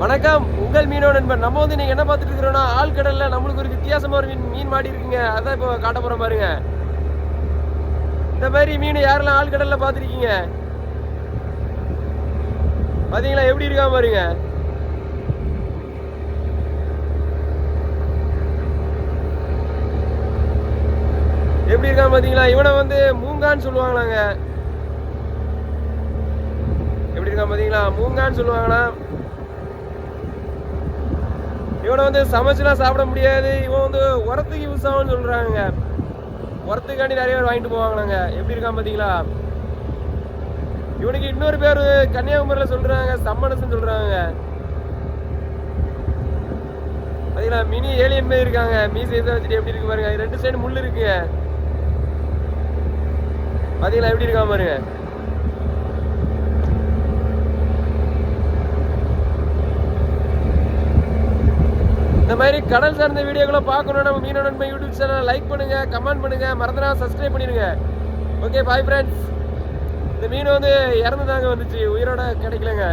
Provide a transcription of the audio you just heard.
வணக்கம், உங்கள் மீனவ நண்பன். நம்ம வந்து நீங்க என்ன பார்த்துட்டு இருக்கிறோம்னா, ஆழ்கடல்ல நம்மளுக்கு ஒரு வித்தியாசமா ஒரு மீன் மாடி இருக்குங்க. அதான் இப்போ காட்ட போறோம் பாருங்க. இந்த மாதிரி மீன் யாரெல்லாம் ஆழ்கடல்ல பார்த்துருக்கீங்க? பாத்தீங்களா எப்படி இருக்கா பாருங்க. எப்படி இருக்கா பாத்தீங்களா? இவனை வந்து மூங்கான்னு சொல்லுவாங்களாங்க. எப்படி இருக்கா பாத்தீங்களா? மூங்கான்னு சொல்லுவாங்களா. இவனை வந்து சமைச்சுலாம் சாப்பிட முடியாது. இவன் வந்து உரத்துக்கு யூஸ் ஆகும்னு சொல்றாங்க. உரத்துக்காண்டி நிறைய பேர் வாங்கிட்டு போவாங்களாங்க. எப்படி இருக்கான் பாத்தீங்களா? இவனுக்கு இன்னொரு பேர் கன்னியாகுமரியில சொல்றாங்க, சம்மனஸ்ன்னு சொல்றாங்க. பாத்தீங்களா, மினி ஏலியன் மாதிரி இருக்காங்க. மீசை வச்சுட்டு எப்படி இருக்கு பாருங்க. ரெண்டு சைடு முள்ளு இருக்குங்க. பாத்தீங்களா எப்படி இருக்கா பாருங்க. இந்த மாதிரி கடல் சார்ந்த வீடியோக்களை பார்க்கணும். நம்ம மீனவ நண்பன் யூடியூப் சேனல் லைக் பண்ணுங்க, கமெண்ட் பண்ணுங்க, மறந்துடா சப்ஸ்கிரைப் பண்ணிடுங்க. Okay, bye friends. இந்த மீன் வந்து இறந்துதாங்க வந்துச்சு, உயிரோட கிடைக்கலங்க.